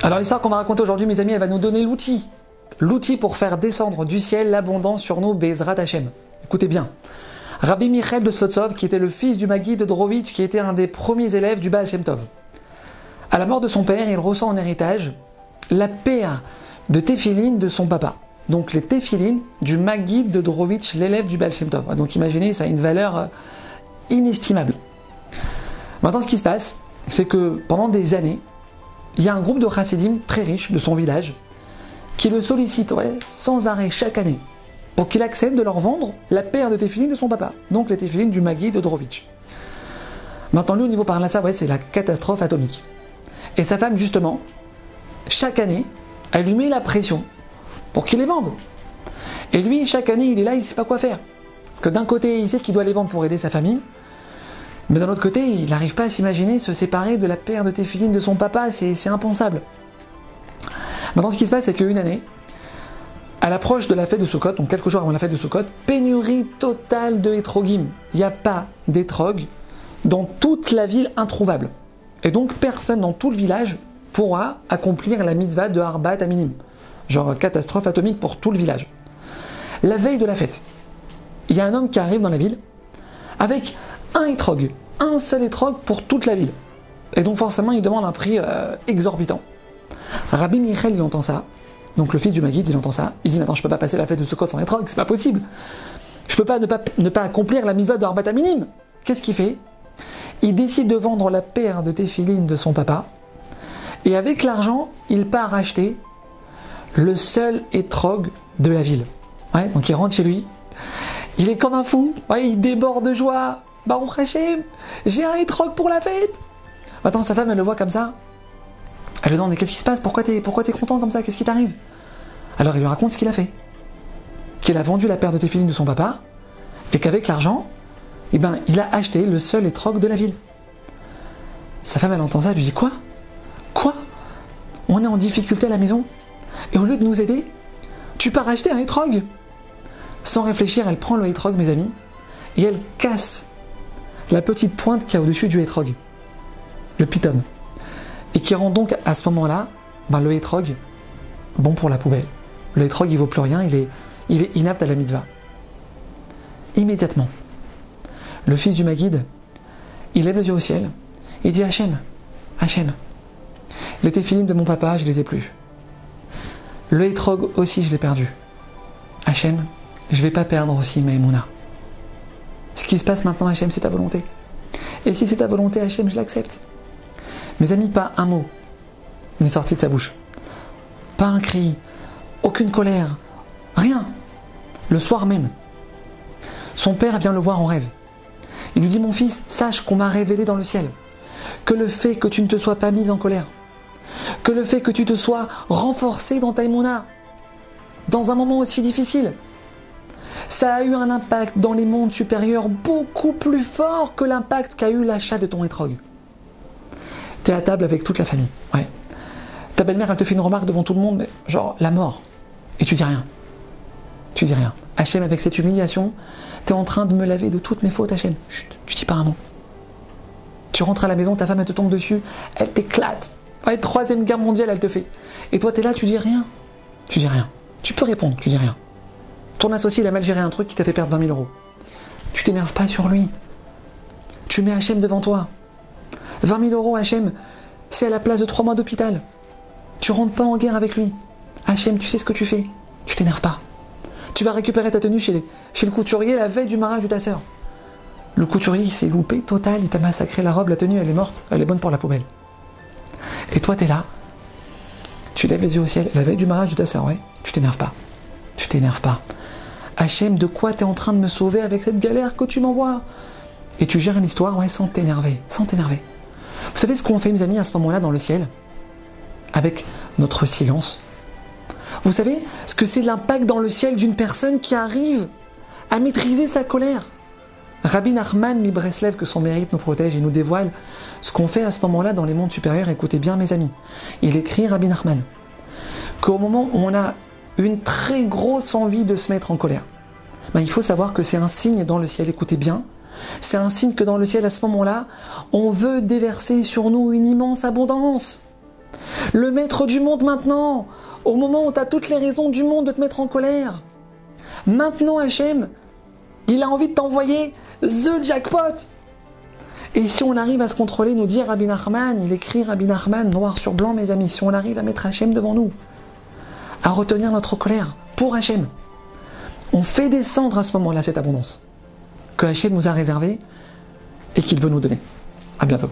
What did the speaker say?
Alors l'histoire qu'on va raconter aujourd'hui, mes amis, elle va nous donner l'outil pour faire descendre du ciel l'abondance sur nous, Bezrat Hashem. Écoutez bien. Rabbi Michael de Slotsov, qui était le fils du Maguide de Drovitch, qui était un des premiers élèves du Baal Shem Tov. À la mort de son père, il ressent en héritage la paire de téphilines de son papa. Donc les téphilines du Maguide de Drovitch, l'élève du Baal Shem Tov. Donc imaginez, ça a une valeur inestimable. Maintenant, ce qui se passe, c'est que pendant des années, il y a un groupe de chassidim très riche de son village qui le sollicite sans arrêt chaque année pour qu'il accepte de leur vendre la paire de téphilines de son papa, donc les téphilines du Maguide de Drovitch. Maintenant, lui, au niveau Parnassa, c'est la catastrophe atomique. Et sa femme, justement, chaque année, elle lui met la pression pour qu'il les vende. Et lui, chaque année, il est là, il ne sait pas quoi faire. Parce que d'un côté, il sait qu'il doit les vendre pour aider sa famille, mais d'un autre côté, il n'arrive pas à s'imaginer se séparer de la paire de téphilines de son papa, c'est impensable. Maintenant, ce qui se passe, c'est qu'une année, à l'approche de la fête de Sukkot, donc quelques jours avant la fête de Sukkot, pénurie totale de hétrogim. Il n'y a pas d'étrog dans toute la ville introuvable. Et donc, personne dans tout le village pourra accomplir la mitzvah de Arbat Aminim. Genre catastrophe atomique pour tout le village. La veille de la fête, il y a un homme qui arrive dans la ville avec un étrog, un seul étrog pour toute la ville. Et donc forcément, il demande un prix exorbitant. Rabbi Michael, il entend ça. Donc le fils du Maguide, il entend ça. Il dit, mais attends, je peux pas passer la fête de Sukkot sans étrog, c'est pas possible. Je peux pas ne pas accomplir la mitzvah de Arbat Aminim. Qu'est-ce qu'il fait? Il décide de vendre la paire de téphilines de son papa. Et avec l'argent, il part acheter le seul étrog de la ville. Donc il rentre chez lui. Il est comme un fou. Il déborde de joie. Baruch Hashem, j'ai un étrog pour la fête. Maintenant, sa femme, elle le voit comme ça. Elle lui demande, mais qu'est-ce qui se passe? Pourquoi t'es content comme ça? Qu'est-ce qui t'arrive? Alors il lui raconte ce qu'il a fait. Qu'il a vendu la paire de téphilines de son papa et qu'avec l'argent, il a acheté le seul étrog de la ville. Sa femme, elle entend ça, elle lui dit, quoi? On est en difficulté à la maison et au lieu de nous aider, tu pars acheter un étrog? Sans réfléchir, elle prend le étrog, mes amis, et elle casse la petite pointe qu'il y a au-dessus du étrog, le pitom, et qui rend donc à ce moment-là le étrog bon pour la poubelle. Le étrog, il vaut plus rien, il est inapte à la mitzvah. Immédiatement, le fils du Maguide, il lève les yeux au ciel, il dit, Hachem, les téphilines de mon papa, je les ai plus. Le étrog aussi, je l'ai perdu. Hachem, je ne vais pas perdre aussi ma émouna. Ce qui se passe maintenant, Hachem, c'est ta volonté. Et si c'est ta volonté, Hachem, je l'accepte. Mes amis, pas un mot n'est sorti de sa bouche. Pas un cri, aucune colère, rien. Le soir même, son père vient le voir en rêve. Il lui dit, mon fils, sache qu'on m'a révélé dans le ciel que le fait que tu ne te sois pas mis en colère, que le fait que tu te sois renforcé dans ta émouna, dans un moment aussi difficile, ça a eu un impact dans les mondes supérieurs beaucoup plus fort que l'impact qu'a eu l'achat de ton étrog. Tu es à table avec toute la famille. Ta belle-mère, elle te fait une remarque devant tout le monde, mais genre la mort. Et tu dis rien. Hachem, avec cette humiliation, tu es en train de me laver de toutes mes fautes, Hachem. Chut, tu dis pas un mot. Tu rentres à la maison, ta femme, elle te tombe dessus, elle t'éclate. Troisième guerre mondiale, elle te fait. Et toi, tu es là, tu dis rien. Tu peux répondre, tu dis rien. Ton associé, il a mal géré un truc qui t'a fait perdre 20 000 €. Tu t'énerves pas sur lui. Tu mets Hachem devant toi. 20 000 € Hachem, c'est à la place de 3 mois d'hôpital. Tu rentres pas en guerre avec lui. Hachem, tu sais ce que tu fais. Tu t'énerves pas. Tu vas récupérer ta tenue chez le couturier la veille du mariage de ta sœur. Le couturier, il s'est loupé total, il t'a massacré la robe, la tenue, elle est morte, elle est bonne pour la poubelle. Et toi, t'es là, tu lèves les yeux au ciel, la veille du mariage de ta sœur, tu t'énerves pas. Hachem, de quoi t'es en train de me sauver avec cette galère que tu m'envoies? Et tu gères l'histoire, sans t'énerver. Vous savez ce qu'on fait, mes amis, à ce moment-là dans le ciel? Avec notre silence. Vous savez ce que c'est l'impact dans le ciel d'une personne qui arrive à maîtriser sa colère? Rabbi Nachman mi-Breslev, que son mérite nous protège et nous dévoile ce qu'on fait à ce moment-là dans les mondes supérieurs. Écoutez bien, mes amis. Il écrit, Rabbi Nachman, qu'au moment où on a une très grosse envie de se mettre en colère, il faut savoir que c'est un signe dans le ciel. Écoutez bien, c'est un signe que dans le ciel, à ce moment-là, on veut déverser sur nous une immense abondance. le maître du monde maintenant, au moment où tu as toutes les raisons du monde de te mettre en colère. Maintenant Hachem, il a envie de t'envoyer the jackpot. Et si on arrive à se contrôler, nous dit Rabbi Nachman, il écrit Rabbi Nachman, noir sur blanc mes amis, si on arrive à mettre Hachem devant nous, à retenir notre colère pour Hachem, on fait descendre à ce moment-là cette abondance que Hachem nous a réservée et qu'il veut nous donner. À bientôt.